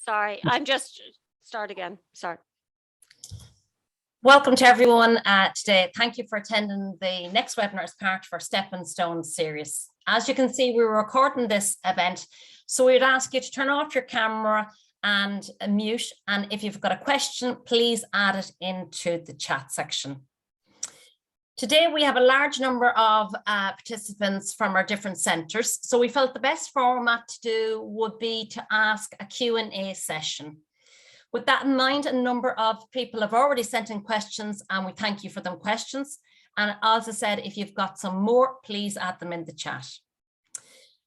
Sorry, I'm just start again. Sorry. Welcome to everyone today. Thank you for attending the next webinar as part of our Stepping Stones series. As you can see, we're recording this event, so we'd ask you to turn off your camera and mute. And if you've got a question, please add it into the chat section. Today, we have a large number of participants from our different centres, so we felt the best format to do would be to ask a Q&A session. With that in mind, a number of people have already sent in questions and we thank you for them questions. And as I said, if you've got some more, please add them in the chat.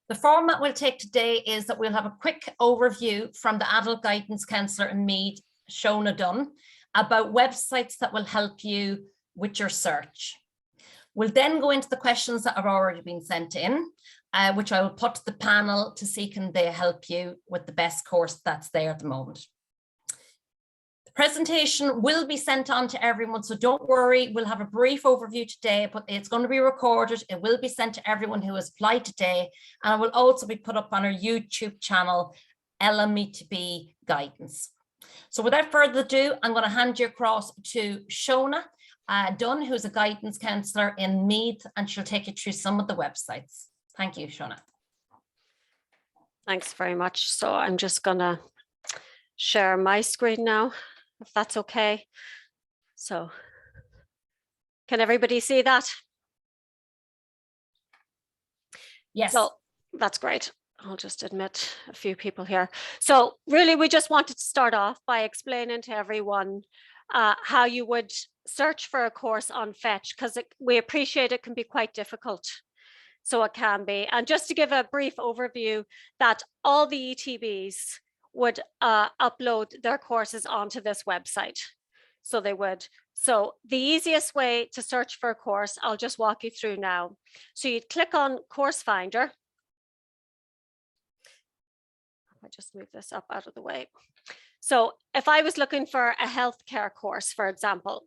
The format we'll take today is that we'll have a quick overview from the Adult Guidance Counsellor in Meath, Shona Dunn, about websites that will help you with your search. We'll then go into the questions that have already been sent in, which I will put to the panel to see can they help you with the best course that's there at the moment. The presentation will be sent on to everyone, so don't worry, we'll have a brief overview today, but it's going to be recorded. It will be sent to everyone who has applied today, and it will also be put up on our YouTube channel, LMETB Guidance. So without further ado, I'm going to hand you across to Shona Dunn, who's a guidance counsellor in Meath, and she'll take you through some of the websites. Thank you, Shona. Thanks very much. So I'm just gonna share my screen now, if that's okay. So can everybody see that? Yes. So that's great. I'll just admit a few people here. So really, we just wanted to start off by explaining to everyone how you would search for a course on Fetch, because we appreciate it can be quite difficult. So it can be. And just to give a brief overview, that all the ETBs would upload their courses onto this website. So they would. So the easiest way to search for a course, I'll just walk you through now. So you'd click on Course Finder. I just move this up out of the way. So if I was looking for a healthcare course, for example,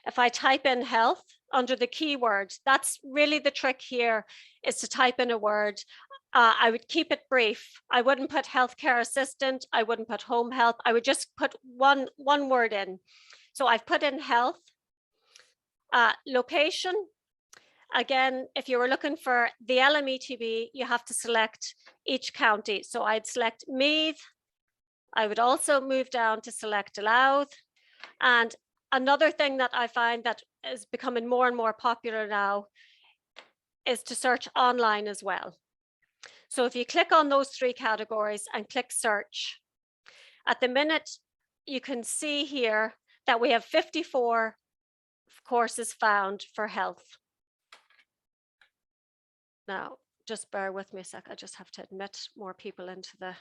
if I type in health under the keyword, that's really the trick here, is to type in a word. I would keep it brief. I wouldn't put healthcare assistant. I wouldn't put home health. I would just put one word in. So I've put in health, location. Again, if you were looking for the LMETB, you have to select each county. So I'd select Meath. I would also move down to select Louth. And another thing that I find that is becoming more and more popular now is to search online as well. So if you click on those three categories and click search, at the minute, you can see here that we have 54 courses found for health. Now, just bear with me a sec. I just have to admit more people into the...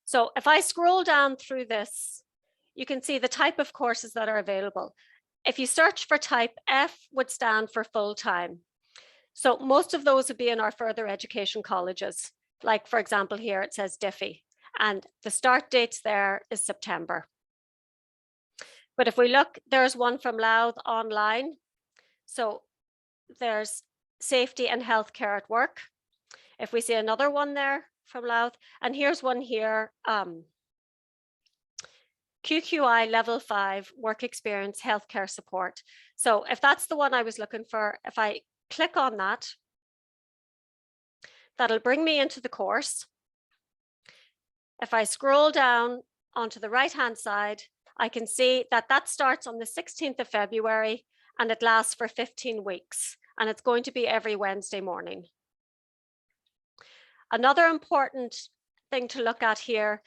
So if I scroll down through this, you can see the type of courses that are available. If you search for type, F would stand for full-time. So most of those would be in our further education colleges. Like, for example, here it says Diffie, and the start dates there is September. But if we look, there's one from Louth online. So there's safety and healthcare at work. If we see another one there from Louth, and here's one here, QQI level 5 work experience healthcare support. So if that's the one I was looking for, if I click on that, that'll bring me into the course. If I scroll down onto the right hand side, I can see that that starts on the 16th of February and it lasts for 15 weeks, and it's going to be every Wednesday morning. Another important thing to look at here,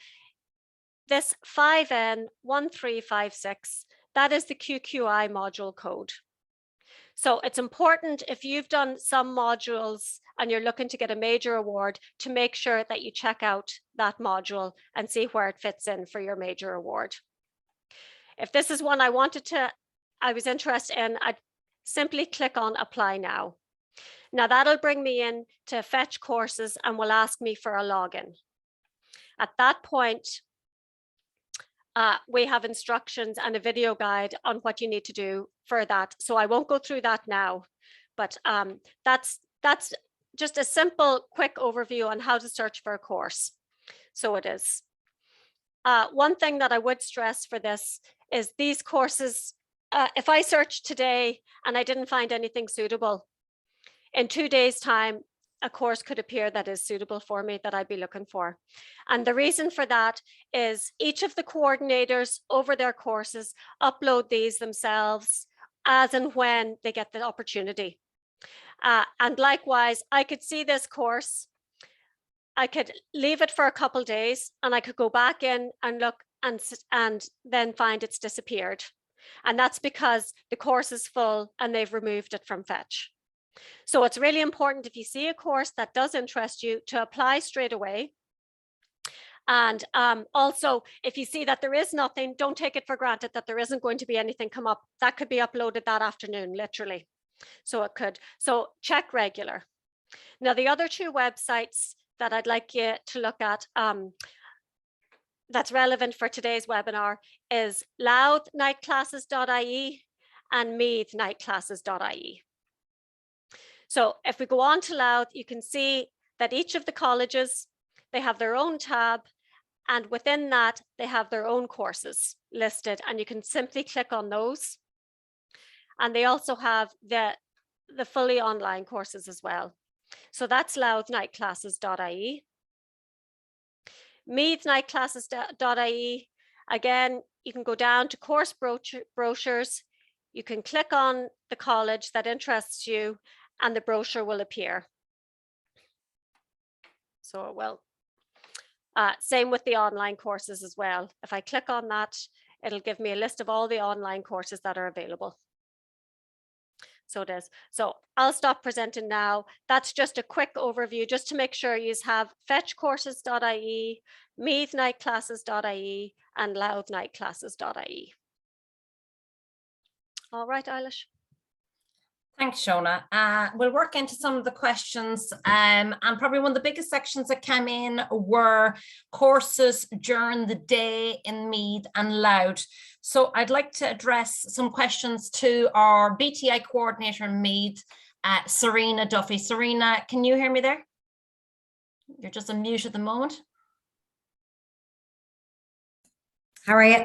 this 5N1356, that is the QQI module code. So it's important, if you've done some modules and you're looking to get a major award, to make sure that you check out that module and see where it fits in for your major award. If this is one I was interested in, I'd simply click on Apply Now. Now that'll bring me in to Fetch courses and will ask me for a login. At that point, we have instructions and a video guide on what you need to do for that. So I won't go through that now, but that's just a simple, quick overview on how to search for a course. So it is. One thing that I would stress for this is these courses, if I searched today and I didn't find anything suitable, in 2 days' time, a course could appear that is suitable for me that I'd be looking for. And the reason for that is each of the coordinators over their courses upload these themselves as and when they get the opportunity. And likewise, I could see this course, I could leave it for a couple of days and I could go back in and look and then find it's disappeared. And that's because the course is full and they've removed it from Fetch. So it's really important, if you see a course that does interest you, to apply straight away. And also, if you see that there is nothing, don't take it for granted that there isn't going to be anything come up. That could be uploaded that afternoon, literally. So it could. So check regular. Now, the other two websites that I'd like you to look at that's relevant for today's webinar is louth-nightclasses.ie and meath-nightclasses.ie. So if we go on to Louth, you can see that each of the colleges, they have their own tab, and within that, they have their own courses listed, and you can simply click on those. And they also have the fully online courses as well. So that's louth-nightclasses.ie. Meath-nightclasses.ie, again, you can go down to course brochures. You can click on the college that interests you, and the brochure will appear. So it will. Same with the online courses as well. If I click on that, it'll give me a list of all the online courses that are available. So it is. So I'll stop presenting now. That's just a quick overview, just to make sure you have fetchcourses.ie, meath-nightclasses.ie, and louth-nightclasses.ie. All right, Eilish. Thanks, Shona. We'll work into some of the questions, and probably one of the biggest sections that came in were courses during the day in Meath and Louth. So I'd like to address some questions to our BTI coordinator in Meath, Serena Duffy. Serena, can you hear me there? You're just on mute at the moment. How are you?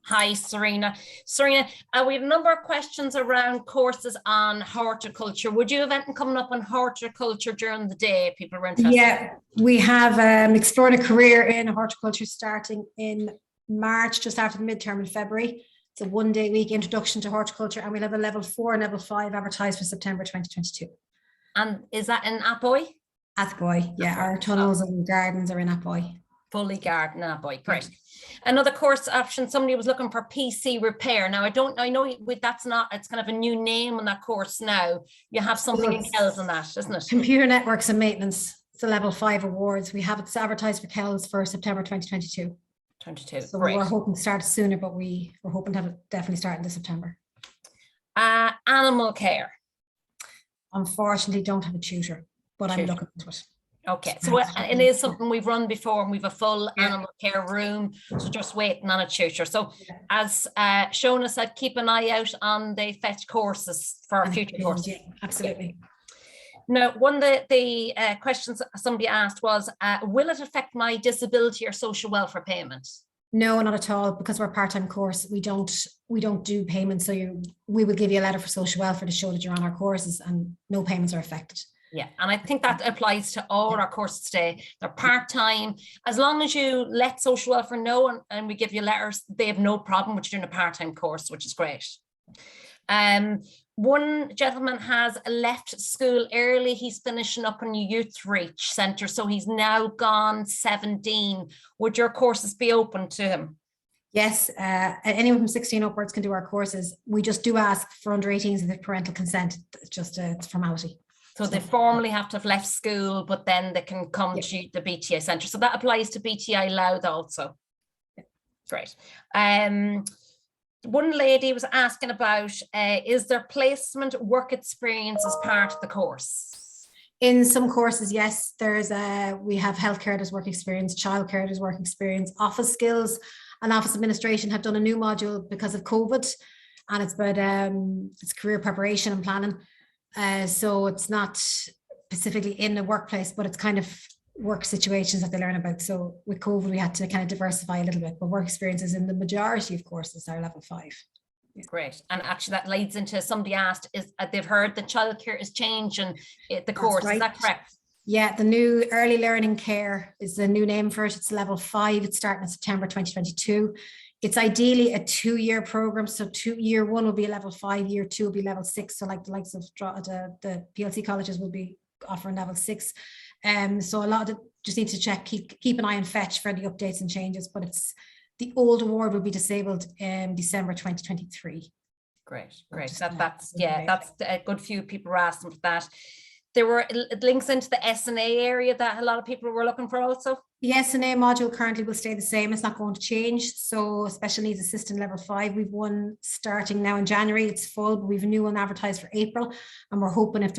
Hi, Serena. Serena, we have a number of questions around courses on horticulture. Would you have anything coming up on horticulture during the day if people were interested? Yeah, we have explored a career in horticulture starting in March, just after the midterm in February. It's a 1-day week introduction to horticulture, and we'll have a level 4 and level 5 advertised for September 2022. And is that in Athboy? Athboy, yeah. Our tunnels and gardens are in Athboy. Fully garden Athboy, great. Another course option, somebody was looking for PC repair. Now, I know that's not, it's kind of a new name on that course now. You have something in Kells on that, isn't it? Computer networks and maintenance. It's a level 5 awards. We have it advertised for Kells for September 2022. So great. we were hoping to start sooner, but we're hoping to have it definitely starting this September. Animal care. Unfortunately, don't have a tutor, but I'm looking into it. Okay, so it is something we've run before, and we've a full animal care room, so just waiting on a tutor. So as Shona said, keep an eye out on the Fetch courses for our future courses. Yeah, absolutely. Now, one of the questions somebody asked was, will it affect my disability or social welfare payment? No, not at all, because we're a part-time course. We don't do payments, so we will give you a letter for social welfare to show that you're on our courses, and no payments are affected. Yeah, and I think that applies to all our courses today. They're part-time. As long as you let social welfare know and we give you letters, they have no problem with you doing a part-time course, which is great. One gentleman has left school early. He's finishing up in a youth reach centre, so he's now gone 17. Would your courses be open to him? Yes, anyone from 16 upwards can do our courses. We just do ask for under 18s with parental consent. It's just it's a formality. So they formally have to have left school, but then they can come to the BTI centre. So that applies to BTI Louth also. Great. One lady was asking about, is there placement work experience as part of the course? In some courses, yes, we have healthcare, there's work experience, childcare, there's work experience, office skills and office administration have done a new module because of COVID, and it's about it's career preparation and planning. So it's not specifically in the workplace, but it's kind of work situations that they learn about. So with COVID, we had to kind of diversify a little bit, but work experiences in the majority of courses are level 5. Great. And actually that leads into, somebody asked, is they've heard that childcare is changing the course. Right. Is that correct? Yeah, the new early learning care is the new name for it. It's level 5. It's starting in September 2022. It's ideally a 2-year program. So year 1 will be a level 5, year 2 will be level 6. So like the likes of the PLC colleges will be offering level 6. So a lot of just need to check, keep an eye on Fetch for the updates and changes, but it's the old award will be disabled in December 2023. Great. That's a good few people were asking for that. There were links into the S&A area that a lot of people were looking for also. The S&A module currently will stay the same. It's not going to change. So special needs assistant level 5, we've one starting now in January. It's full, but we've a new one advertised for April. And we're hoping if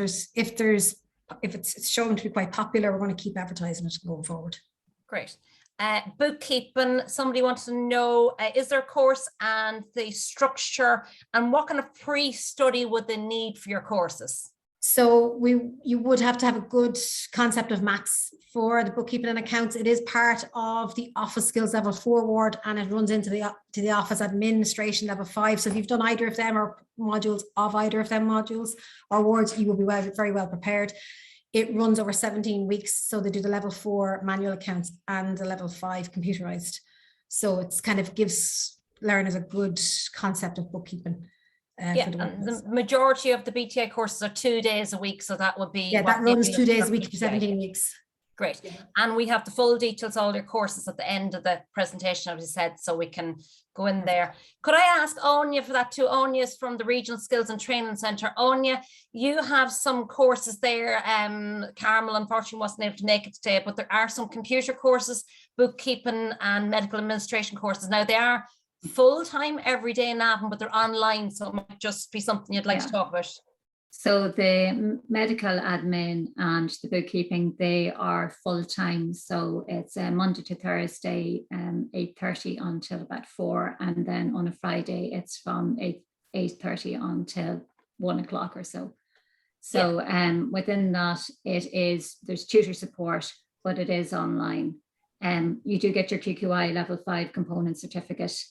it's shown to be quite popular, we're going to keep advertising it going forward. Great. Bookkeeping, somebody wants to know, is there a course and the structure and what kind of pre-study would they need for your courses? So you would have to have a good concept of maths for the bookkeeping and accounts. It is part of the office skills level 4 award, and it runs into the office administration level 5. So if you've done either of them or modules of either of them modules or awards, you will be very well prepared. It runs over 17 weeks. So they do the level 4 manual accounts and the level 5 computerized. So it's kind of gives learners a good concept of bookkeeping. And the majority of the BTI courses are 2 days a week. So that would be. Yeah, that runs 2 days a week for 17 weeks. Great. Yeah. And we have the full details, all your courses at the end of the presentation, as I said, so we can go in there. Could I ask Anya for that too? Anya is from the Regional Skills and Training Centre. Anya, you have some courses there. Carmel unfortunately wasn't able to make it today, but there are some computer courses, bookkeeping and medical administration courses. Now they are full-time every day in Navan, but they're online, so it might just be something you'd like to talk about. So the medical admin and the bookkeeping, they are full-time. So it's Monday to Thursday, 8:30 until about 4. And then on a Friday, it's from 8:30 until 1 o'clock or so. So within that, there's tutor support, but it is online. You do get your QQI level 5 component certificate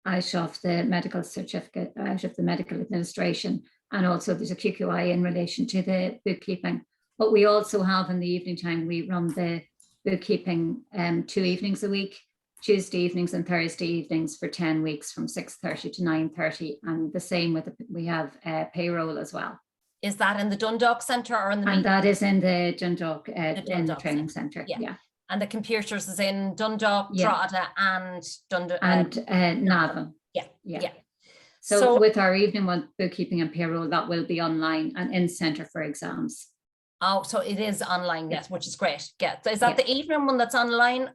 out of the medical certificate, out of the medical administration. And also there's a QQI in relation to the bookkeeping. But we also have in the evening time, we run the bookkeeping 2 evenings a week, Tuesday evenings and Thursday evenings for 10 weeks from 6:30 to 9:30. And the same with, we have payroll as well. Is that in the Dundalk Centre or in the? And that is in the Dundalk, in the training centre. Yeah. And the computers is in Dundalk, Drogheda and Dundalk. And Navan. Yeah. So with our evening one, bookkeeping and payroll, that will be online and in centre for exams. Oh, so it is online, yes, which is great. Yeah. So is that the evening one that's online?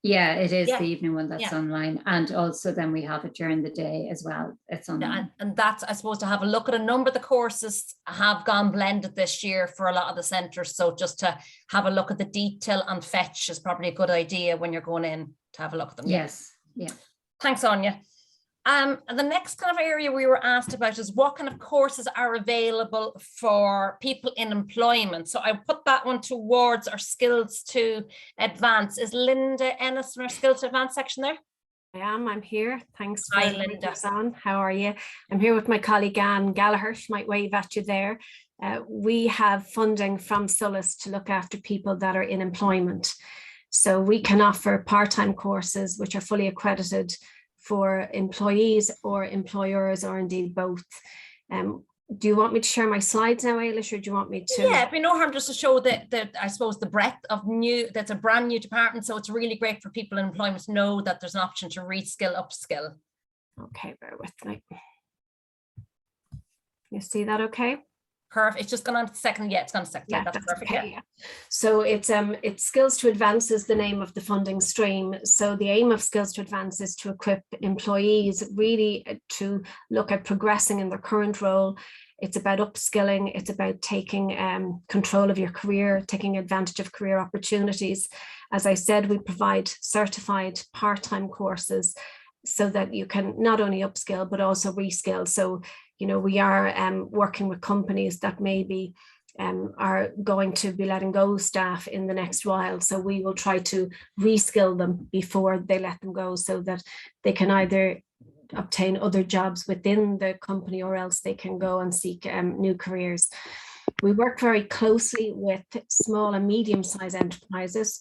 Yeah, it is the evening one that's online. And also then we have it during the day as well. It's online. And that's, I suppose, to have a look at a number of the courses have gone blended this year for a lot of the centres. So just to have a look at the detail and Fetch is probably a good idea when you're going in to have a look at them. Yes. Yeah. Thanks, Anya. And the next kind of area we were asked about is what kind of courses are available for people in employment. So I put that one towards our skills to advance. Is Linda Ennis in our skills to advance section there? I'm here. Thanks. Hi, Linda. How are you? I'm here with my colleague Anne Gallagher. She might wave at you there. We have funding from Sulis to look after people that are in employment. So we can offer part-time courses which are fully accredited for employees or employers, or indeed both. Do you want me to share my slides now, Ailish, or do you want me to? Yeah, it'd be no harm just to show that I suppose the breadth of that's a brand new department. So it's really great for people in employment to know that there's an option to reskill, upskill. Okay, bear with me. You see that okay? Perfect. It's just gone on to the second. Yeah, it's gone to second. Yeah, that's perfect. Okay, yeah. So it's Skills to Advance is the name of the funding stream. So the aim of Skills to Advance is to equip employees really to look at progressing in their current role. It's about upskilling. It's about taking control of your career, taking advantage of career opportunities. As I said, we provide certified part-time courses so that you can not only upskill, but also reskill. So, you know, we are working with companies that maybe are going to be letting go staff in the next while. So we will try to reskill them before they let them go, so that they can either obtain other jobs within the company, or else they can go and seek new careers. We work very closely with small and medium-sized enterprises.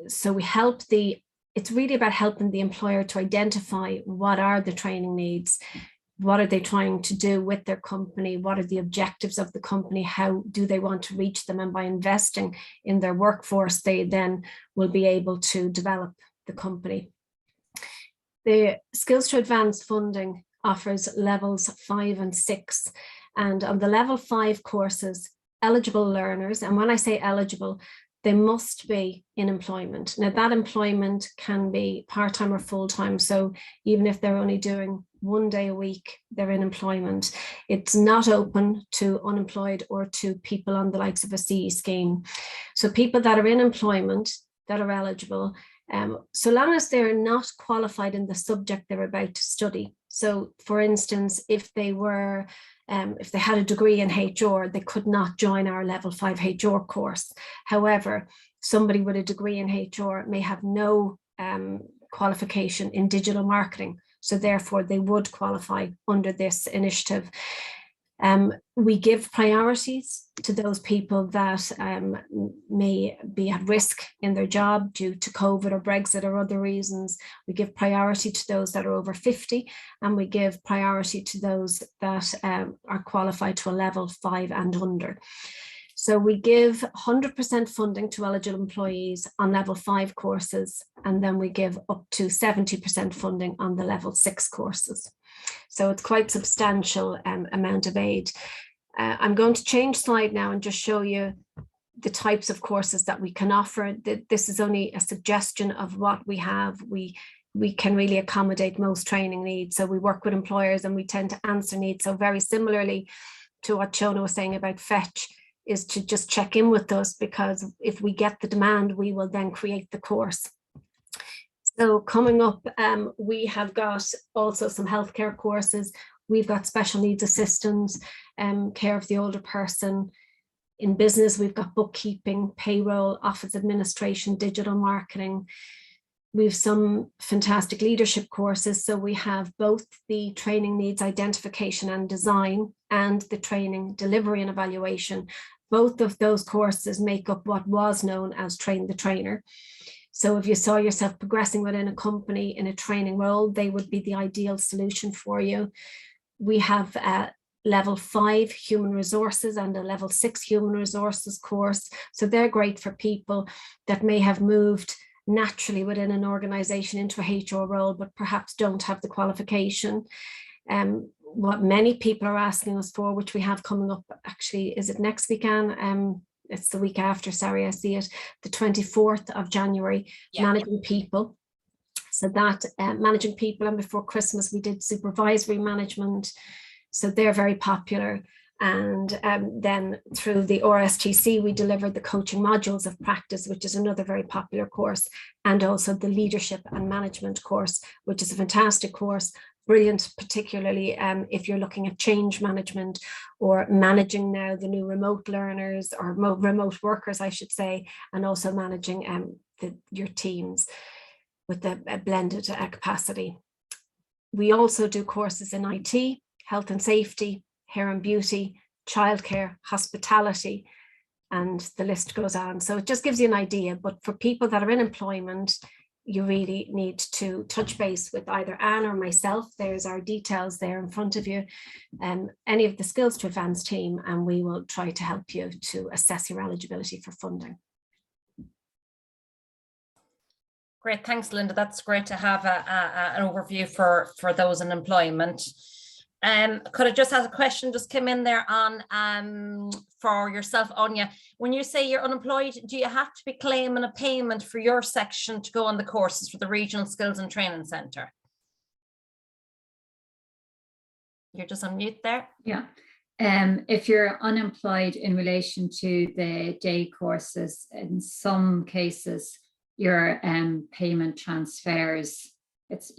So we help it's really about helping the employer to identify what are the training needs, what are they trying to do with their company, what are the objectives of the company, how do they want to reach them, and by investing in their workforce, they then will be able to develop the company. The Skills to Advance funding offers levels 5 and 6, and on the level 5 courses, eligible learners, and when I say eligible, they must be in employment. Now that employment can be part-time or full-time, so even if they're only doing 1 day a week, they're in employment. It's not open to unemployed or to people on the likes of a CE scheme. So people that are in employment, that are eligible, so long as they're not qualified in the subject they're about to study. So for instance, if they had a degree in HR, they could not join our level 5 HR course. However, somebody with a degree in HR may have no qualification in digital marketing, so therefore they would qualify under this initiative. We give priorities to those people that may be at risk in their job due to COVID or Brexit or other reasons. We give priority to those that are over 50, and we give priority to those that are qualified to a level 5 and under. So we give 100% funding to eligible employees on level 5 courses, and then we give up to 70% funding on the level 6 courses. So it's quite substantial amount of aid. I'm going to change slide now and just show you the types of courses that we can offer. This is only a suggestion of what we have. We can really accommodate most training needs. So we work with employers and we tend to answer needs. So very similarly to what Shona was saying about Fetch, is to just check in with us, because if we get the demand, we will then create the course. So coming up, we have got also some healthcare courses. We've got special needs assistance, care of the older person. In business, we've got bookkeeping, payroll, office administration, digital marketing. We've some fantastic leadership courses. So we have both the training needs identification and design, and the training delivery and evaluation. Both of those courses make up what was known as Train the Trainer. So if you saw yourself progressing within a company in a training role, they would be the ideal solution for you. We have a level 5 human resources and a level 6 human resources course. So they're great for people that may have moved naturally within an organization into a HR role, but perhaps don't have the qualification. What many people are asking us for, which we have coming up, actually, is it next weekend? It's the week after, sorry, I see it, the 24th of January, yeah. Managing people. So that managing people, and before Christmas, we did supervisory management. So they're very popular. And then through the RSTC, we delivered the coaching modules of practice, which is another very popular course, and also the leadership and management course, which is a fantastic course, brilliant, particularly if you're looking at change management or managing now the new remote learners or remote workers, I should say, and also managing your teams with a blended capacity. We also do courses in IT, health and safety, hair and beauty, childcare, hospitality, and the list goes on. So it just gives you an idea, but for people that are in employment, you really need to touch base with either Anne or myself. There's our details there in front of you, any of the Skills to Advance team, and we will try to help you to assess your eligibility for funding. Great, thanks, Linda. That's great to have an overview for those in employment. Could I just ask a question just came in there on for yourself, Anya? When you say you're unemployed, do you have to be claiming a payment for your section to go on the courses for the Regional Skills and Training Centre? You're just on mute there. Yeah. If you're unemployed in relation to the day courses, in some cases, your payment transfers,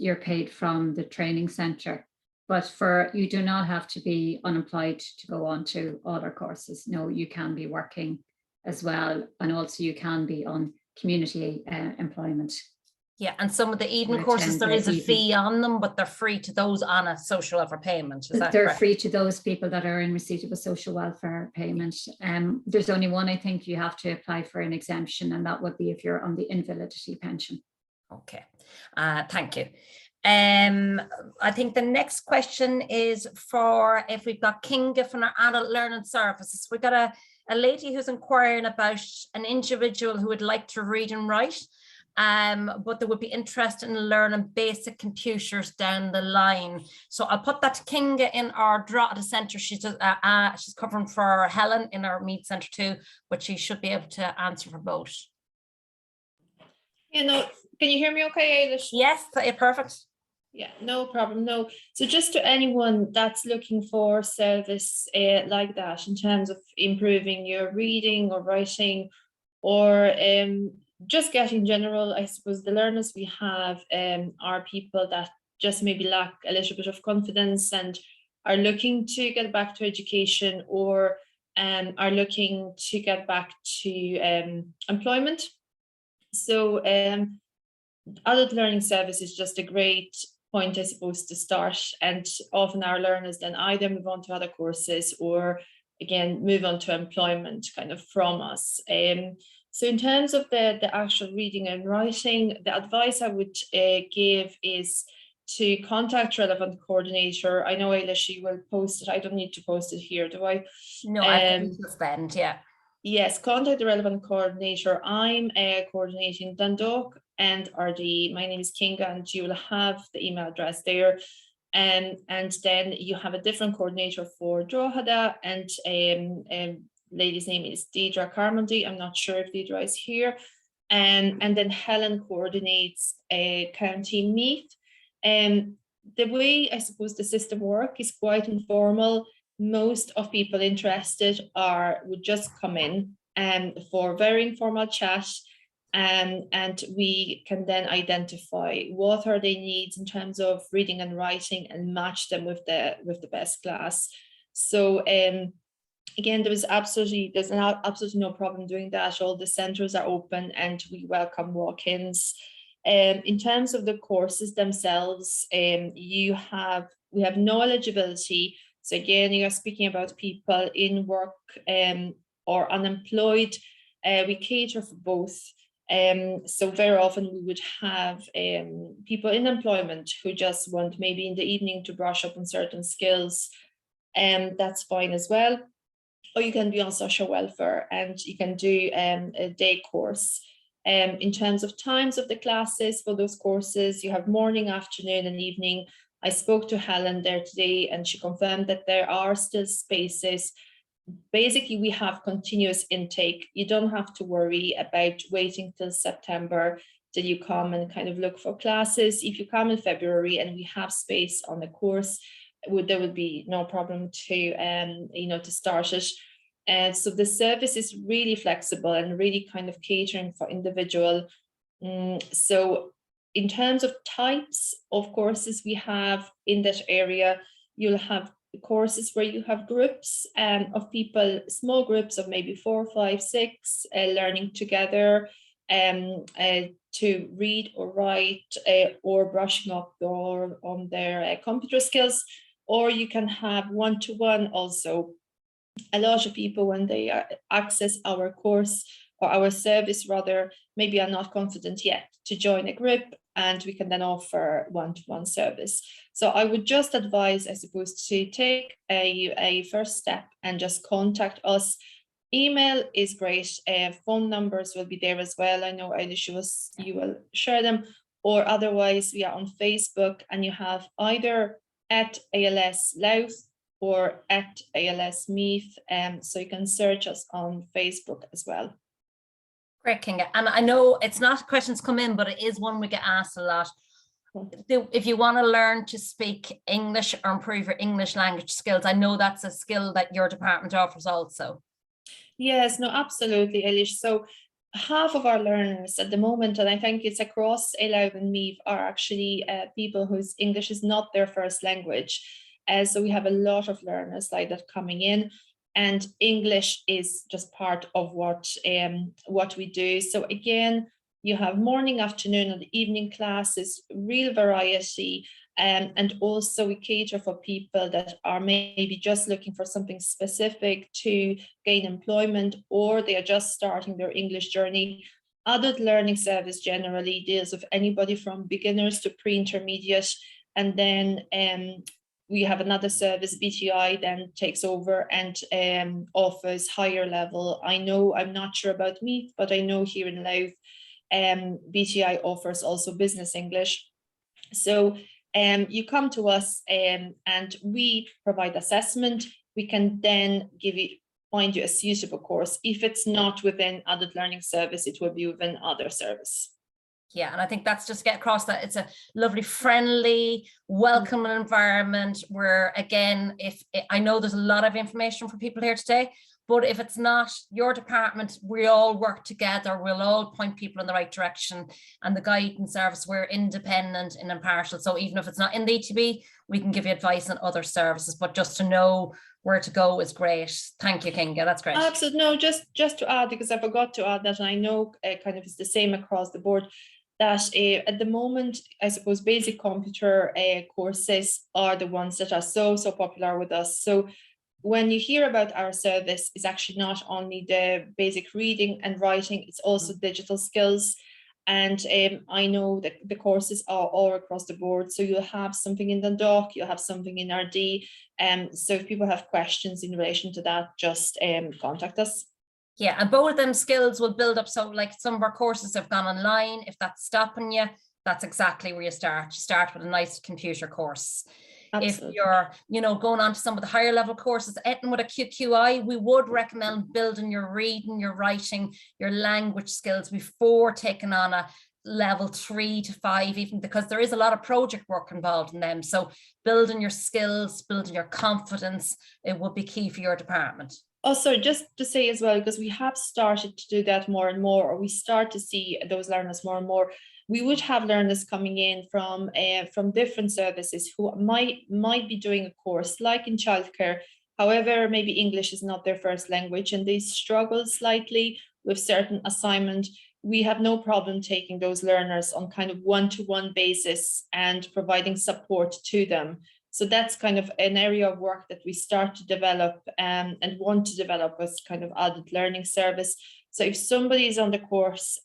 you're paid from the training centre. But you do not have to be unemployed to go on to all our courses. No, you can be working as well. And also you can be on community employment. Yeah, and some of the evening Or courses, attend there the is a evening. fee on them, but they're free to those on a social welfare payment. Is that They're correct? free to those people that are in receipt of a social welfare payment. There's only one, I think, you have to apply for an exemption, and that would be if you're on the invalidity pension. Okay, thank you. I think the next question is for if we've got Kinga from our adult learning services. We've got a lady who's inquiring about an individual who would like to read and write, but they would be interested in learning basic computers down the line. So I'll put that to Kinga in our Drogheda Centre. She's covering for Helen in our Meath Centre too, but she should be able to answer for both. Yeah, no, can you hear me okay, Eilish? Yes, perfect. Yeah, no problem. No. So just to anyone that's looking for service like that in terms of improving your reading or writing, or just getting general, I suppose the learners we have are people that just maybe lack a little bit of confidence and are looking to get back to education, or are looking to get back to employment. So adult learning service is just a great point, I suppose, to start, and often our learners then either move on to other courses or again move on to employment kind of from us. So in terms of the actual reading and writing, the advice I would give is to contact relevant coordinator. I know Eilish, you will post it. I don't need to post it here, do I? No, I think to spend, yeah. Yes, contact the relevant coordinator. I'm coordinating Dundalk and RD. My name is Kinga, and you will have the email address there. And then you have a different coordinator for Drogheda, and lady's name is Deidre Carmody. I'm not sure if Deidre is here. And then Helen coordinates County Meath. And the way I suppose the system works is quite informal. Most of people interested would just come in for very informal chat, and we can then identify what are their needs in terms of reading and writing and match them with the best class. So again, there's absolutely no problem doing that. All the centres are open and we welcome walk-ins. In terms of the courses themselves, we have no eligibility. So again, you are speaking about people in work or unemployed. We cater for both. So very often we would have people in employment who just want maybe in the evening to brush up on certain skills, and that's fine as well. Or you can be on social welfare and you can do a day course. In terms of times of the classes for those courses, you have morning, afternoon and evening. I spoke to Helen there today and she confirmed that there are still spaces. Basically, we have continuous intake. You don't have to worry about waiting till September till you come and kind of look for classes. If you come in February and we have space on the course, there would be no problem to to start it. And so the service is really flexible and really kind of catering for individual. So in terms of types of courses we have in that area, you'll have courses where you have groups of people, small groups of maybe 4, 5, 6, learning together to read or write or brushing up on their computer skills. Or you can have one-to-one also. A lot of people, when they access our course or our service rather, maybe are not confident yet to join a group, and we can then offer one-to-one service. So I would just advise, I suppose, to take a first step and just contact us. Email is great. Phone numbers will be there as well. I know Eilish, you will share them, or otherwise we are on Facebook, and you have either at ALS Louth or at ALS Meath, so you can search us on Facebook as well. Great, Kinga. And I know it's not questions come in, but it is one we get asked a lot. If you want to learn to speak English or improve your English language skills, I know that's a skill that your department offers also. Yes, no, absolutely, Eilish. So half of our learners at the moment, and I think it's across LMETB and MEEV, are actually people whose English is not their first language. So we have a lot of learners like that coming in, and English is just part of what we do. So again, you have morning, afternoon, and evening classes, real variety. And also we cater for people that are maybe just looking for something specific to gain employment, or they are just starting their English journey. Adult learning service generally deals with anybody from beginners to pre-intermediate. And then we have another service, BTI, then takes over and offers higher level. I'm not sure about MEEV, but I know here in Louth, BTI offers also business English. So you come to us and we provide assessment. We can then find you a suitable course. If it's not within adult learning service, it will be within other service. Yeah, and I think that's just get across that it's a lovely, friendly, welcoming environment where, again, I know there's a lot of information for people here today, but if it's not your department, we all work together. We'll all point people in the right direction, and the guidance service, we're independent and impartial. So even if it's not in the ETB, we can give you advice on other services, but just to know where to go is great. Thank you, Kinga. That's great. Absolutely. No, just to add, because I forgot to add that, and I know kind of it's the same across the board, that at the moment, I suppose basic computer courses are the ones that are so popular with us. So when you hear about our service, it's actually not only the basic reading and writing, it's also digital skills. And I know that the courses are all across the board. So you'll have something in Dundalk, you'll have something in RD. So if people have questions in relation to that, just contact us. Yeah, and both of them skills will build up. So like some of our courses have gone online. If that's stopping you, that's exactly where you start. You start with a nice computer course. Absolutely. If you're, going on to some of the higher level courses, anything with a QQI, we would recommend building your reading, your writing, your language skills before taking on a level 3 to 5, even because there is a lot of project work involved in them. So building your skills, building your confidence, it would be key for your department. Also, just to say as well, because we have started to do that more and more, or we start to see those learners more and more, we would have learners coming in from different services who might be doing a course like in childcare. However, maybe English is not their first language and they struggle slightly with certain assignment. We have no problem taking those learners on kind of one-to-one basis and providing support to them. So that's kind of an area of work that we start to develop and want to develop as kind of adult learning service. So if somebody is on the course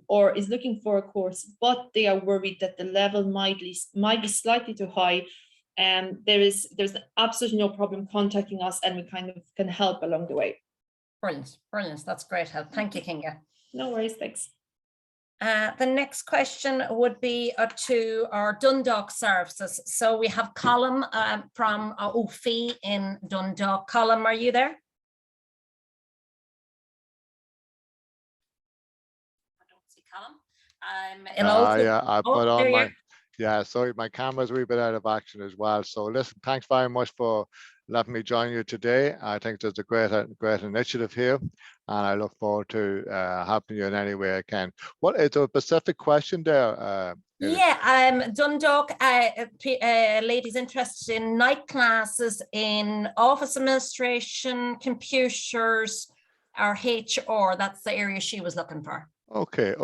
or is looking for a course, but they are worried that the level might be slightly too high, there's absolutely no problem contacting us, and we kind of can help along the way. Brilliant. That's great help. Thank you, Kinga. No worries, thanks. The next question would be to our Dundalk services. So we have Colm from OFI in Dundalk. Colm, are you there? I don't see Colm. Sorry, my camera's a wee bit out of action as well. So listen, thanks very much for letting me join you today. I think there's a great initiative here, and I look forward to helping you in any way I can. What is a specific question there? Dundalk, ladies interested in night classes in office administration, computers, or HR. That's the area she was looking for. Okay.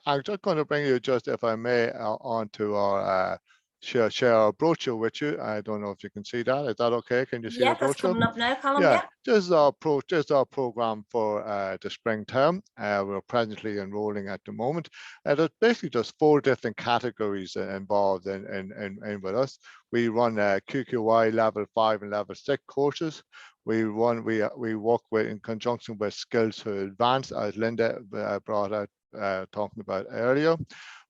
I'm just going to bring you, just if I may, onto our share our brochure with you. I don't know if you can see that. Is that okay? Can you see the brochure? That's coming up now, Colm. Yeah, this is our program for the spring term. We're presently enrolling at the moment. There's basically just 4 different categories involved in with us. We run QQI level 5 and level 6 courses. We work with in conjunction with Skills to Advance, as Linda brought out talking about earlier.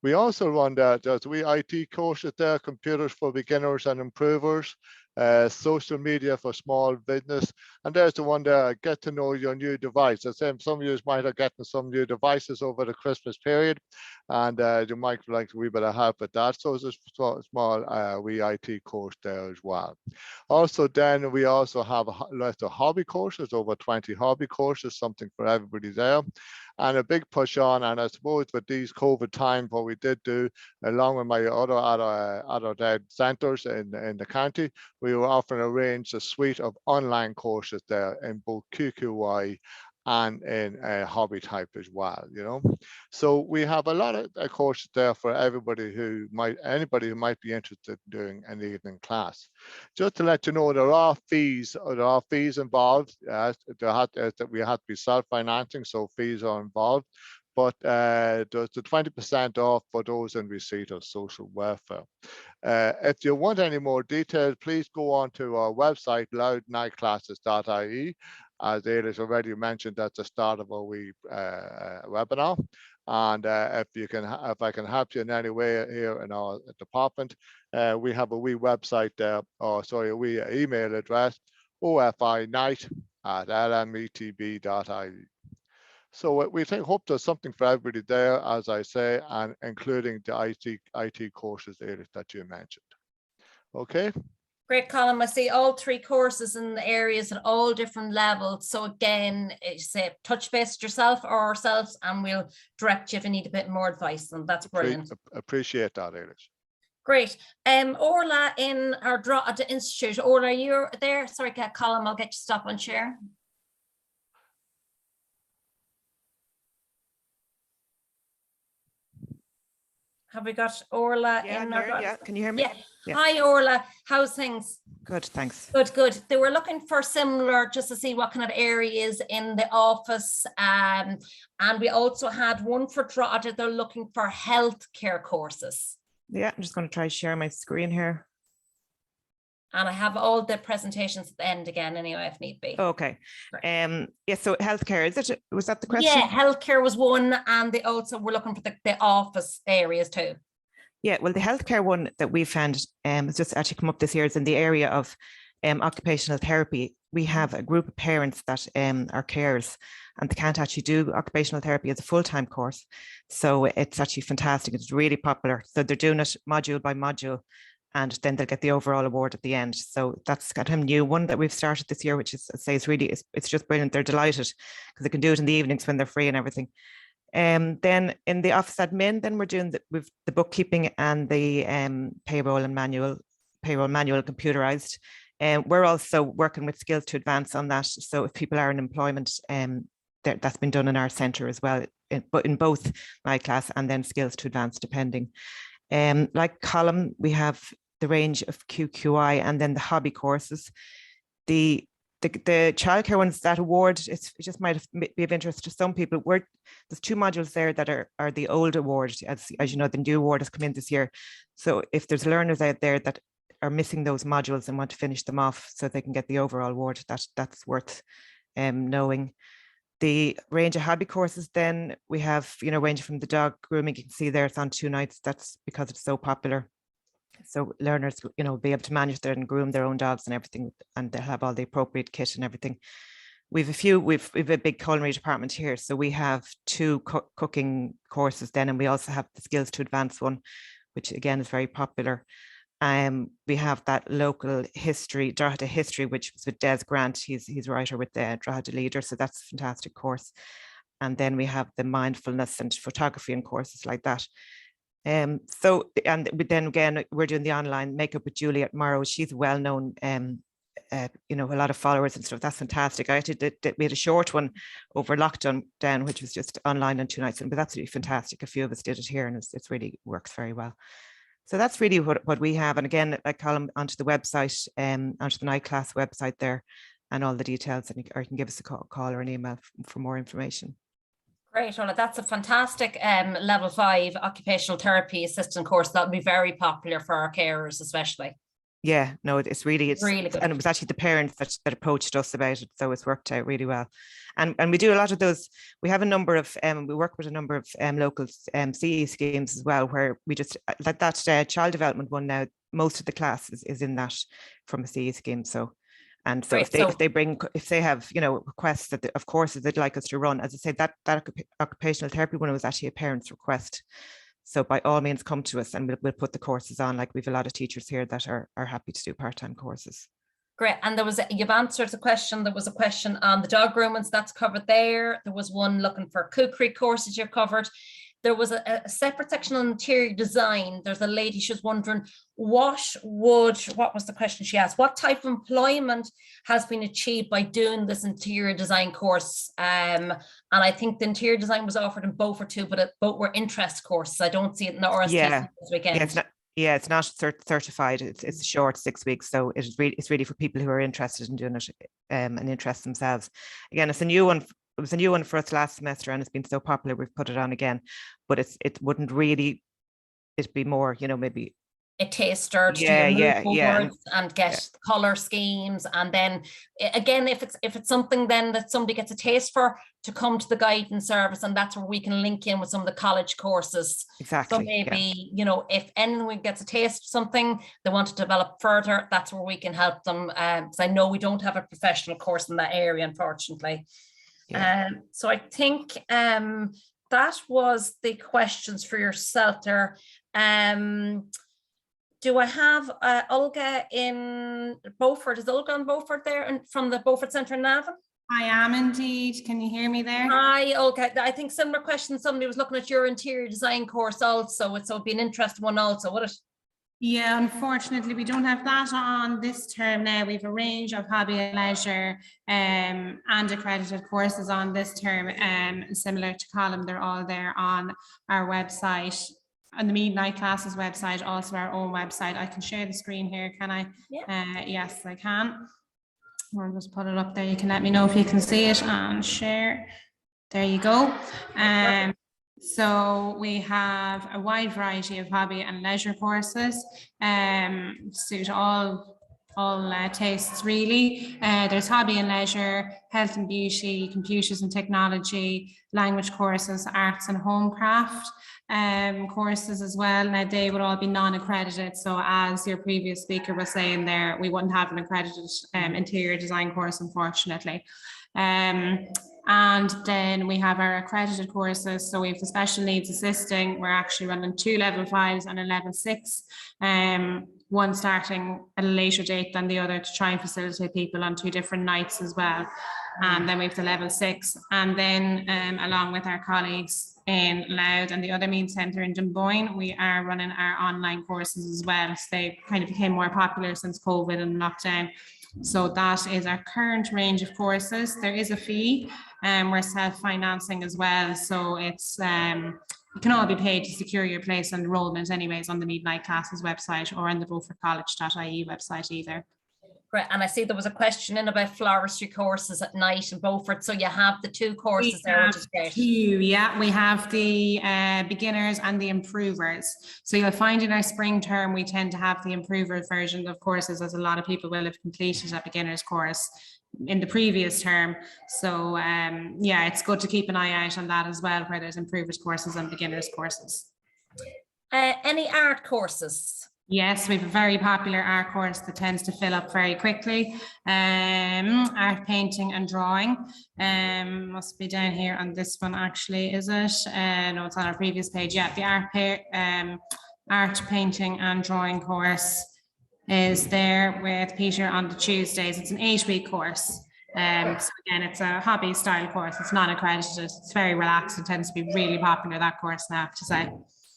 We also run there's IT courses there, computers for beginners and improvers, social media for small business, and there's the one there, get to know your new device. As some of you might have gotten some new devices over the Christmas period, and you might like a wee bit of help with that. So it's a small wee IT course there as well. Also, then we also have lots of hobby courses, over 20 hobby courses, something for everybody there. and a big push on. And I suppose with these COVID times, what we did do, along with my other centres in the county, we were offering a range, a suite of online courses there in both QQI and in hobby type as well, you know. So we have a lot of courses there for anybody who might be interested in doing an evening class. Just to let you know, there are fees involved. That we have to be self-financing, so fees are involved. But there's the 20% off for those in receipt of social welfare. If you want any more details, please go on to our website, loudnightclasses.ie. As Ailish already mentioned, that's the start of our webinar. And if I can help you in any way here in our department, we have a wee website there, a wee email address, ofi-night@lmetb.ie. So we hope there's something for everybody there, as I say, and including the IT courses that you mentioned. Okay. Great, Colin. I see all 3 courses in the areas at all different levels. So again, say touch base with yourself or ourselves, and we'll direct you if you need a bit more advice. And that's brilliant. Appreciate that, Ailish. Great. Orla in our Drogheda Institute. Orla, you're there. Sorry, Colin, I'll get you to stop and share. Have we got Orla in our? Yeah, can you hear me? Yeah. Hi, Orla. How's things? Good, thanks. Good. They were looking for similar, just to see what kind of areas in the office. And we also had one for Drogheda. They're looking for healthcare courses. Yeah, I'm just going to try to share my screen here. And I have all the presentations at the end again, anyway, if need be. Okay. Yeah, so healthcare, was that the question? Yeah, healthcare was one, and they also were looking for the office areas too. Yeah, well, the healthcare one that we found has just actually come up this year is in the area of occupational therapy. We have a group of parents that are carers, and they can't actually do occupational therapy as a full-time course. So it's actually fantastic. It's really popular. So they're doing it module by module, and then they'll get the overall award at the end. So that's kind of a new one that we've started this year, which is, I say, it's just brilliant. They're delighted because they can do it in the evenings when they're free and everything. Then in the office admin, then we're doing the bookkeeping and the payroll manual computerized. We're also working with Skills to Advance on that. So if people are in employment, that's been done in our centre as well, but in both my class and then Skills to Advance, depending. Like Colin, we have the range of QQI and then the hobby courses. The childcare ones, that award, it just might be of interest to some people. There's 2 modules there that are the old award. As you know, the new award has come in this year. So if there's learners out there that are missing those modules and want to finish them off so they can get the overall award, that's worth knowing. The range of hobby courses, then we have, ranging from the dog grooming, you can see there it's on 2 nights. That's because it's so popular. So learners, will be able to manage and groom their own dogs and everything, and they'll have all the appropriate kit and everything. We've a big culinary department here. So we have 2 cooking courses then, and we also have the Skills to Advance one, which again is very popular. We have that local history, Drogheda history, which was with Des Grant. He's a writer with the Drogheda Leader, so that's a fantastic course. And then we have the mindfulness and photography and courses like that. Then again, we're doing the online Makeup with Juliet Morrow. She's a well-known, a lot of followers and stuff. That's fantastic. I actually we had a short one over lockdown, which was just online on 2 nights, but that's really fantastic. A few of us did it here, and it's really works very well. So that's really what we have. And again, I call them onto the website, onto the night class website there, and all the details, or you can give us a call or an email for more information. Great, Ola. That's a fantastic level 5 occupational therapy assistant course. That'll be very popular for our carers, especially. Yeah, no, it's really good. And it was actually the parents that approached us about it, so it's worked out really well. And we do a lot of those. We have a number of we work with a number of local CE schemes as well, where we just like that child development one now. Most of the class is in that from a CE scheme. So. And so Great. if they have, requests of courses they'd like us to run, as I said, that occupational therapy one was actually a parent's request. So by all means, come to us and we'll put the courses on. Like we've a lot of teachers here that are happy to do part-time courses. Great. And you've answered the question. There was a question on the dog groomings, that's covered there. There was one looking for cookery courses you've covered. There was a separate section on interior design. There's a lady, she was wondering what was the question she asked? What type of employment has been achieved by doing this interior design course? And I think the interior design was offered in Beaufort too, but both were interest courses. I don't see it in the RST this weekend. It's not certified. It's a short 6 weeks, so it's really for people who are interested in doing it and interest themselves. Again, it's a new one. It was a new one for us last semester, and it's been so popular we've put it on again. But it wouldn't really. It'd be more, maybe a taster to and get color schemes, and then again, if it's something then that somebody gets a taste for, to come to the guidance service, and that's where we can link in with some of the college courses. Exactly. So maybe if anyone gets a taste something they want to develop further, that's where we can help them. Because I know we don't have a professional course in that area, unfortunately. Yeah. So I think that was the questions for yourself there. Do I have Olga in Beaufort? Is Olga in Beaufort there and from the Beaufort Centre in Navan? I am indeed. Can you hear me there? Hi, Olga. I think similar question. Somebody was looking at your interior design course also. So it'd be an interesting one also, would it? Yeah, unfortunately, we don't have that on this term now. We've a range of hobby and leisure and accredited courses on this term. Similar to Colin, they're all there on our website, on the Midnight Classes website, also our own website. I can share the screen here, can I? Yeah. Yes, I can. I'll just put it up there. You can let me know if you can see it and share. There you go. So we have a wide variety of hobby and leisure courses, suit all tastes really. There's hobby and leisure, health and beauty, computers and technology, language courses, arts and homecraft courses as well. Now they would all be non-accredited. So as your previous speaker was saying there, we wouldn't have an accredited interior design course, unfortunately. And then we have our accredited courses. So we have the special needs assisting. We're actually running 2 level 5s and a level 6. One starting at a later date than the other to try and facilitate people on 2 different nights as well. And then we have the level 6. And then along with our colleagues in Louth and the Other Mead Centre in Dunboyne, we are running our online courses as well. So they kind of became more popular since COVID and lockdown. So that is our current range of courses. There is a fee, and we're self-financing as well. So it's you can all be paid to secure your place and enrollment anyways on the Midnight Classes website or on the beaufortcollege.ie website either. Great. And I see there was a question in about floristry courses at night in Beaufort. So you have the 2 courses there, which is great. 2, yeah. We have the beginners and the improvers. So you'll find in our spring term, we tend to have the improver version of courses, as a lot of people will have completed a beginner's course in the previous term. So yeah, it's good to keep an eye out on that as well, where there's improvers courses and beginners courses. Any art courses? Yes, we have a very popular art course that tends to fill up very quickly. Art, painting and drawing. Must be down here on this one actually, is it? No, it's on our previous page. Yeah, the art, painting and drawing course is there with Peter on the Tuesdays. It's an 8-week course. So again, it's a hobby style course. It's non-accredited. It's very relaxed. It tends to be really popular, that course, now, I have to say.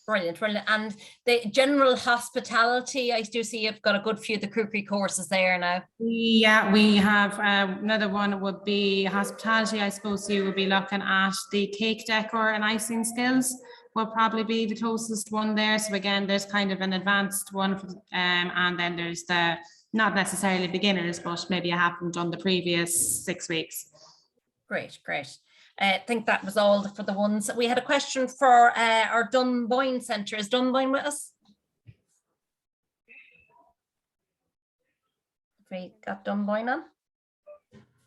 Brilliant, brilliant. And the general hospitality, I do see you've got a good few of the cookery courses there now. Yeah, we have another one would be hospitality. I suppose you would be looking at the cake decor and icing skills will probably be the closest one there. So again, there's kind of an advanced one, and then there's the not necessarily beginners, but maybe I haven't done the previous 6 weeks. Great, great. I think that was all for the ones. We had a question for our Dunboyne Centre. Is Dunboyne with us? We got Dunboyne on?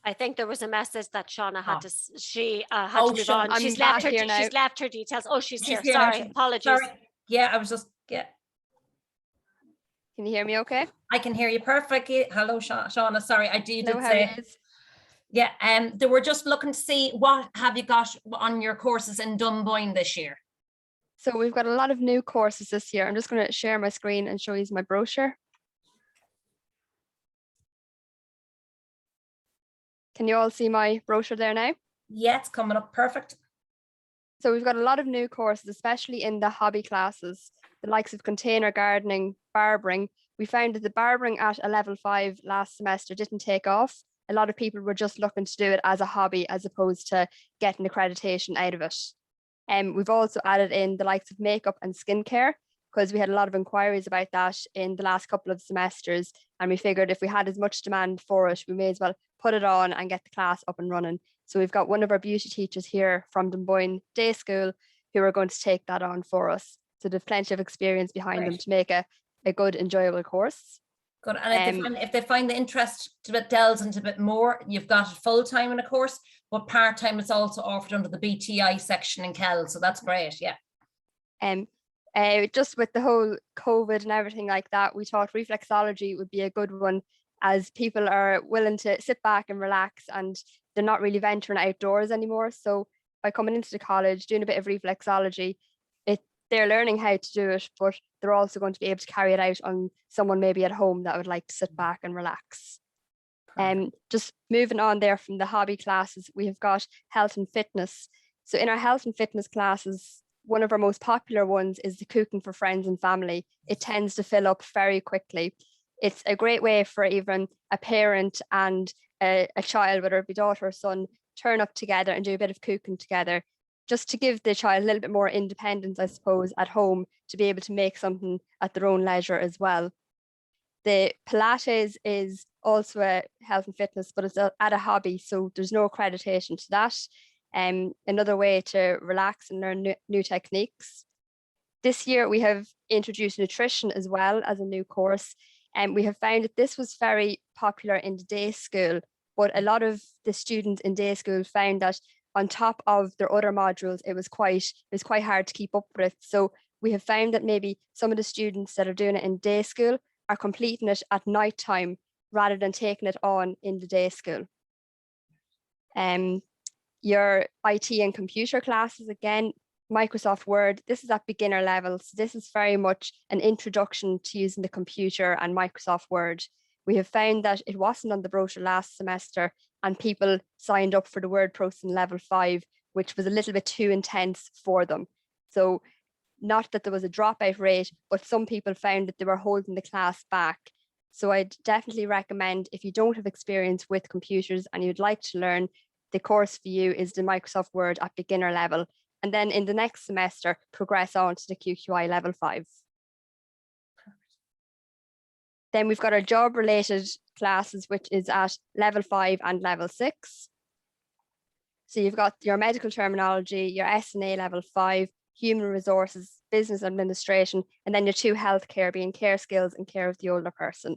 I think there was a message that Shauna had to, she had to move on. She's left her details. Oh, she's here. Sorry, apologies. Sorry. Yeah, I was just, yeah. Can you hear me okay? I can hear you perfectly. Hello, Shauna. Sorry, I did say. Is. Yeah, they were just looking to see what have you got on your courses in Dunboyne this year. So we've got a lot of new courses this year. I'm just going to share my screen and show you my brochure. Can you all see my brochure there now? Yeah, it's coming up perfect. So we've got a lot of new courses, especially in the hobby classes, the likes of container gardening, barbering. We found that the barbering at a level 5 last semester didn't take off. A lot of people were just looking to do it as a hobby as opposed to getting accreditation out of it. We've also added in the likes of makeup and skincare because we had a lot of inquiries about that in the last couple of semesters. And we figured if we had as much demand for it, we may as well put it on and get the class up and running. So we've got one of our beauty teachers here from Dunboyne Day School who are going to take that on for us. So there's plenty of experience behind them to make a good, enjoyable course. Good. And if they find the interest to delve into a bit more, you've got it full-time in a course, but part-time is also offered under the BTI section in Kell. So that's great. Yeah. Just with the whole COVID and everything like that, we thought reflexology would be a good one as people are willing to sit back and relax and they're not really venturing outdoors anymore. So by coming into the college, doing a bit of reflexology, they're learning how to do it, but they're also going to be able to carry it out on someone maybe at home that would like to sit back and relax. Just moving on there from the hobby classes, we have got health and fitness. So in our health and fitness classes, one of our most popular ones is the cooking for friends and family. It tends to fill up very quickly. It's a great way for even a parent and a child, whether it be daughter or son, turn up together and do a bit of cooking together, just to give the child a little bit more independence, I suppose, at home to be able to make something at their own leisure as well. The Pilates is also a health and fitness, but it's at a hobby, so there's no accreditation to that. Another way to relax and learn new techniques. This year we have introduced nutrition as well as a new course, and we have found that this was very popular in the day school, but a lot of the students in day school found that on top of their other modules, it was quite hard to keep up with. So we have found that maybe some of the students that are doing it in day school are completing it at night time rather than taking it on in the day school. Your IT and computer classes, again, Microsoft Word, this is at beginner level. So this is very much an introduction to using the computer and Microsoft Word. We have found that it wasn't on the brochure last semester and people signed up for the word processing level 5, which was a little bit too intense for them. So not that there was a dropout rate, but some people found that they were holding the class back. So I'd definitely recommend, if you don't have experience with computers and you'd like to learn, the course for you is the Microsoft Word at beginner level. And then in the next semester, progress on to the QQI level 5. Then we've got our job related classes, which is at level 5 and level 6. So you've got your medical terminology, your S&A level 5, human resources, business administration, and then your 2 healthcare being care skills and care of the older person.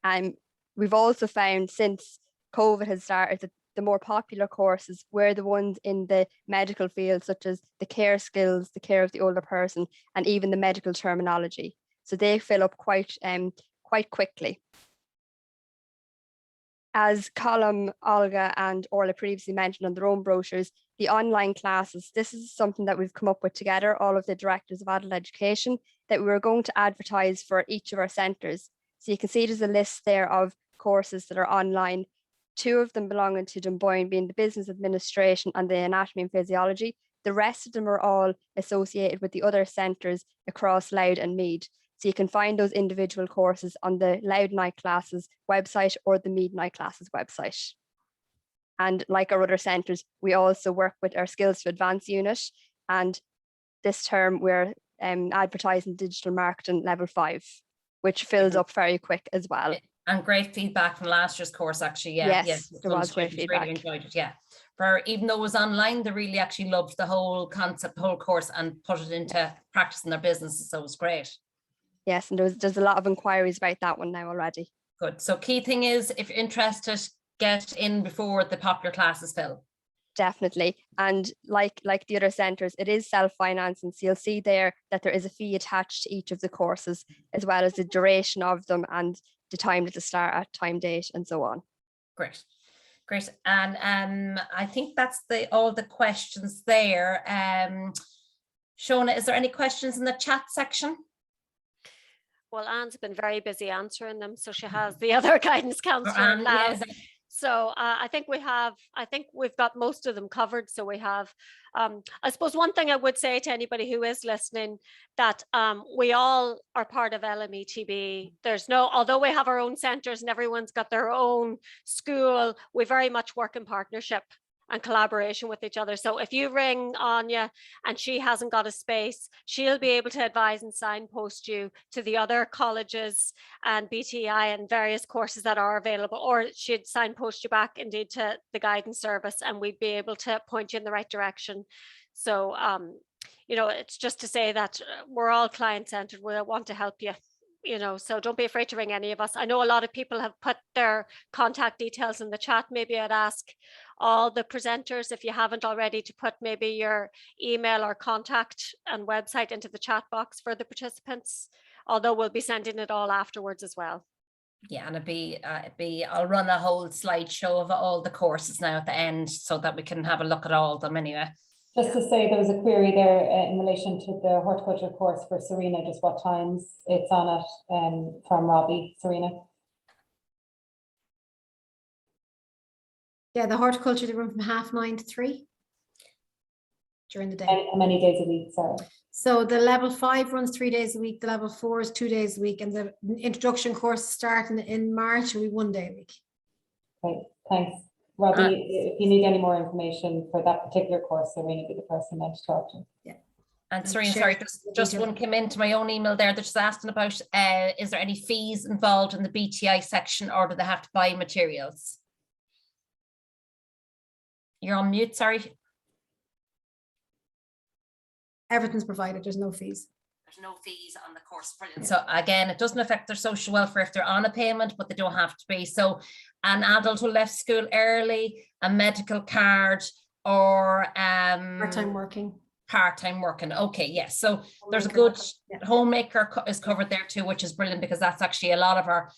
And we've also found since COVID has started that the more popular courses were the ones in the medical field, such as the care skills, the care of the older person, and even the medical terminology. So they fill up quite quickly. As Colm, Olga and Orla previously mentioned on their own brochures, the online classes, this is something that we've come up with together, all of the directors of adult education, that we were going to advertise for each of our centres. So you can see there's a list there of courses that are online, 2 of them belonging to Dunboyne, being the business administration and the anatomy and physiology. The rest of them are all associated with the other centres across Louth and Meath. So you can find those individual courses on the Louth Night Classes website or the Meath Night Classes website. And like our other centres, we also work with our Skills to Advance unit. And this term we're advertising digital marketing level 5, which fills up very quick as well. And great feedback from last year's course, actually. Yes, there was great feedback. Really enjoyed it, yeah. Even though it was online, they really actually loved the whole concept, the whole course, and put it into practice in their businesses. So it was great. Yes, and there's a lot of inquiries about that one now already. Good. So key thing is, if you're interested, get in before the popular classes fill. Definitely. And like the other centres, it is self-financing. So you'll see there that there is a fee attached to each of the courses, as well as the duration of them and the time that they start at, time, date, and so on. Great. And I think that's all the questions there. Shona, is there any questions in the chat section? Well, Anne's been very busy answering them, so she has the other guidance counsellor. So I think we've got most of them covered. So we have, I suppose one thing I would say to anybody who is listening, that we all are part of LMETB. Although we have our own centres and everyone's got their own school, we very much work in partnership and collaboration with each other. So if you ring Anya and she hasn't got a space, she'll be able to advise and signpost you to the other colleges and BTI and various courses that are available, or she'd signpost you back indeed to the guidance service, and we'd be able to point you in the right direction. So, it's just to say that we're all client-centered. We want to help you. So don't be afraid to ring any of us. I know a lot of people have put their contact details in the chat. Maybe I'd ask all the presenters, if you haven't already, to put maybe your email or contact and website into the chat box for the participants, although we'll be sending it all afterwards as well. Yeah, and I'll run a whole slideshow of all the courses now at the end so that we can have a look at all of them anyway. Just to say, there was a query there in relation to the horticulture course for Serena, just what times it's on it, from Robbie. Serena. Yeah, the horticulture, they run from 9:30 to 3 during the day. How many days a week, sorry? So the level 5 runs 3 days a week, the level 4 is 2 days a week, and the introduction course starting in March will be 1 day a week. Great, thanks. Robbie, if you need any more information for that particular course, Serena be the person meant to talk to. Yeah. And Serena, sorry, just one came into my own email there. They're just asking about, is there any fees involved in the BTI section, or do they have to buy materials? You're on mute, sorry. Everything's provided, there's no fees. There's no fees on the course. Brilliant. So again, it doesn't affect their social welfare if they're on a payment, but they don't have to be. So an adult who left school early, a medical card, or Part-time working. Okay, yes. So there's a good homemaker is covered there too, which is brilliant, because that's actually a lot of our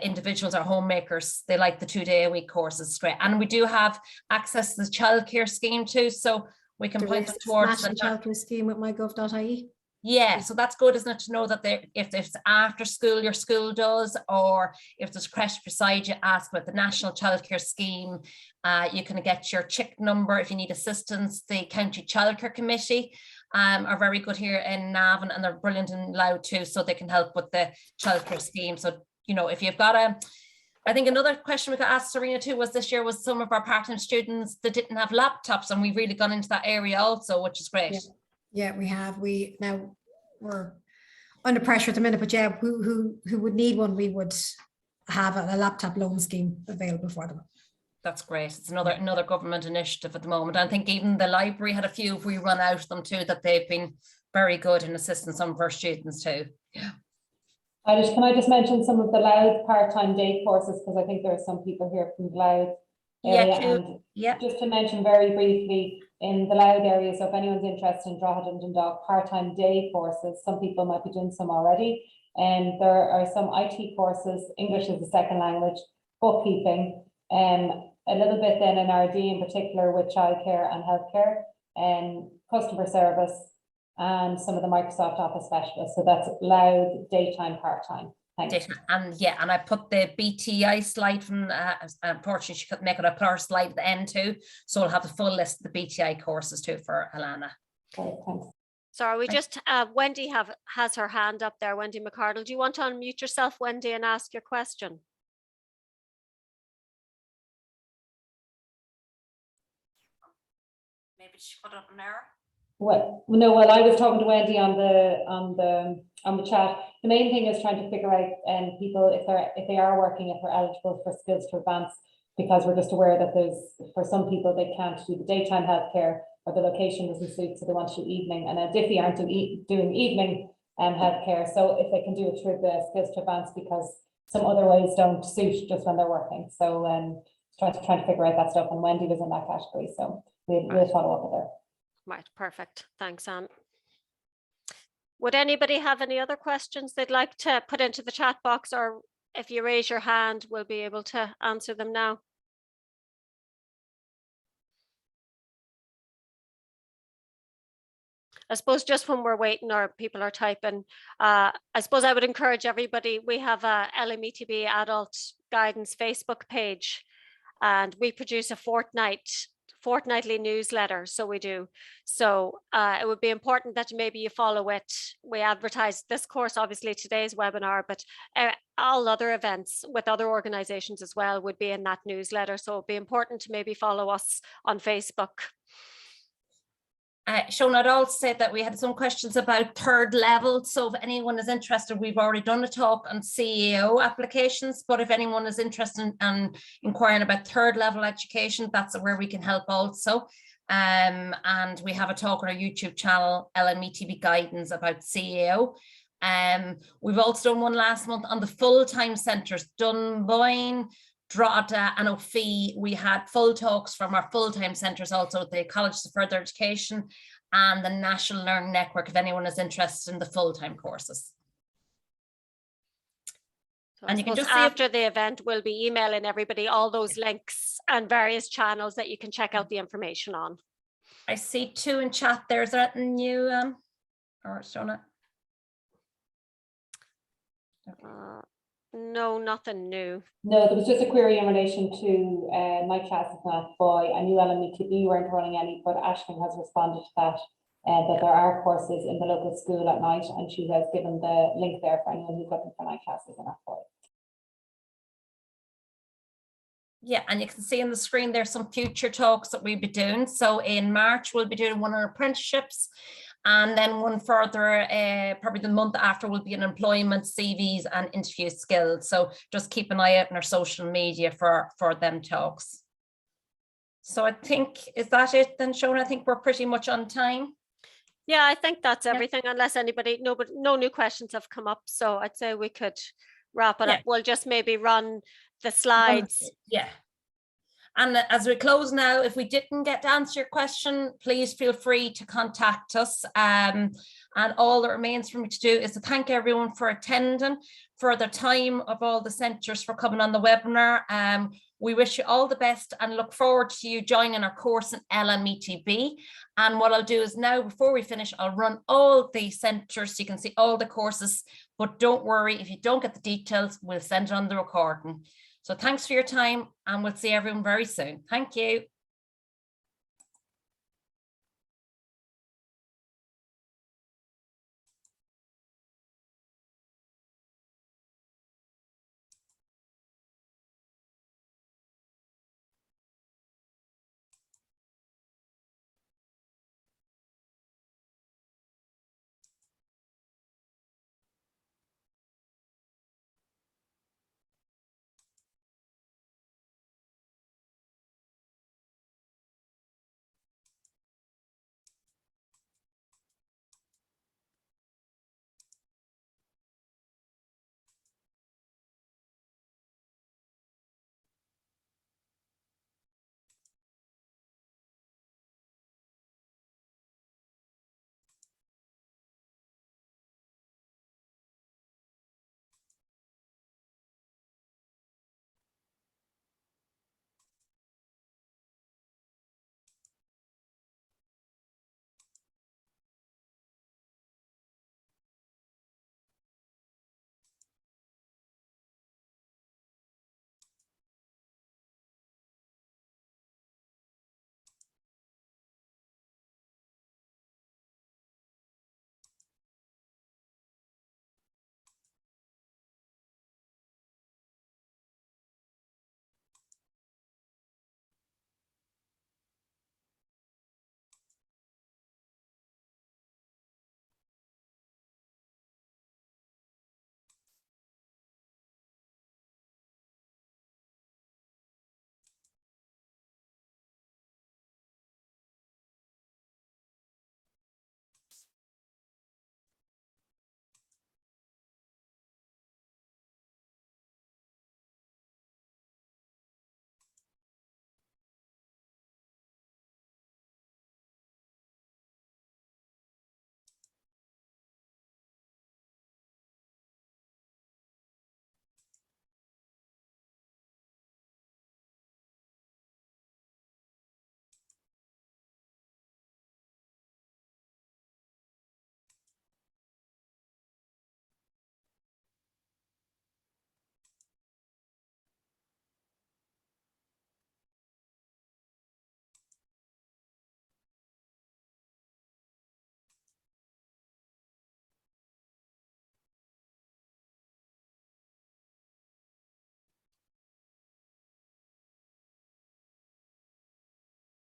individuals are homemakers. They like the 2-day-a-week courses. Great. And we do have access to the childcare scheme too, so we can point them towards the childcare scheme with mygov.ie. Yeah, so that's good, isn't it, to know that if it's after school, your school does, or if there's creche beside you, ask about the National Childcare Scheme. You can get your CHIC number if you need assistance. The County Childcare Committee are very good here in Navan, and they're brilliant in Louth too, so they can help with the childcare scheme. So, if you've got I think another question we could ask Serena too was, this year was some of our part-time students that didn't have laptops, and we've really gone into that area also, which is great. Yeah, we have. We're under pressure at the minute, but yeah, who would need one, we would have a laptop loan scheme available for them. That's great. It's another government initiative at the moment. I think even the library had a few, if we run out of them too, that they've been very good in assisting some of our students too. Yeah. Can I just mention some of the Louth part-time day courses, because I think there are some people here from Louth area. Just to mention very briefly, in the Louth area, so if anyone's interested in Drogheda and Dundalk part-time day courses, some people might be doing some already, and there are some IT courses, English as a second language, bookkeeping, a little bit then in RD in particular with childcare and healthcare, and customer service, and some of the Microsoft Office specialists. So that's Louth daytime, part-time. And I put the BTI slide from, unfortunately she couldn't make it, I put our slide at the end too, so we'll have the full list of the BTI courses too for Alana. Okay, thanks. Sorry, we just, Wendy has her hand up there, Wendy McCardle. Do you want to unmute yourself, Wendy, and ask your question? Maybe she put it up an error. Well, I was talking to Wendy on the chat. The main thing is trying to figure out people if they are working, if they're eligible for skills to advance, because we're just aware that for some people they can't do the daytime healthcare, or the location doesn't suit, so they want to do evening, and Diffie aren't doing evening healthcare, so if they can do it through the skills to advance, because some other ways don't suit just when they're working. So trying to figure out that stuff, and Wendy was in that category, so we'll follow up with her. Right, perfect. Thanks, Anne. Would anybody have any other questions they'd like to put into the chat box, or if you raise your hand, we'll be able to answer them now. I suppose just when we're waiting or people are typing, I suppose I would encourage everybody, we have a LMETB Adult Guidance Facebook page. and we produce a fortnightly newsletter. So we do. So it would be important that maybe you follow it. We advertise this course, obviously today's webinar, but all other events with other organizations as well would be in that newsletter. So it'd be important to maybe follow us on Facebook. Shona had also said that we had some questions about third level. So if anyone is interested, we've already done a talk on CEO applications, but if anyone is interested in inquiring about third level education, that's where we can help also. And we have a talk on our YouTube channel, LMETB Guidance, about CEO. We've also done one last month on the full-time centres, Dunboyne, Drogheda and O'Fee. We had full talks from our full-time centres, also the Colleges of Further Education and the National Learning Network, if anyone is interested in the full-time courses. So and you can just after the event, we'll be emailing everybody all those links and various channels that you can check out the information on. I see 2 in chat. There's that new or Shona? Okay. No, nothing new. No, there was just a query in relation to night classes at Boy. I knew LMETB weren't running any, but Ashling has responded to that, that there are courses in the local school at night, and she has given the link there for anyone who's looking for night classes in Boy. Yeah, and you can see on the screen there's some future talks that we'll be doing. So in March, we'll be doing one on apprenticeships. And then one further, probably the month after, will be an employment, CVs and interview skills. So just keep an eye out on our social media for them talks. So I think, is that it then, Shona? I think we're pretty much on time. Yeah, I think that's everything, unless no new questions have come up. So I'd say we could wrap it up. We'll just maybe run the slides. Yeah. And as we close now, if we didn't get to answer your question, please feel free to contact us. And all that remains for me to do is to thank everyone for attending, for the time of all the centres for coming on the webinar. We wish you all the best and look forward to you joining our course in LMETB. And what I'll do is now, before we finish, I'll run all the centres so you can see all the courses. But don't worry, if you don't get the details, we'll send it on the recording. So thanks for your time, and we'll see everyone very soon. Thank you.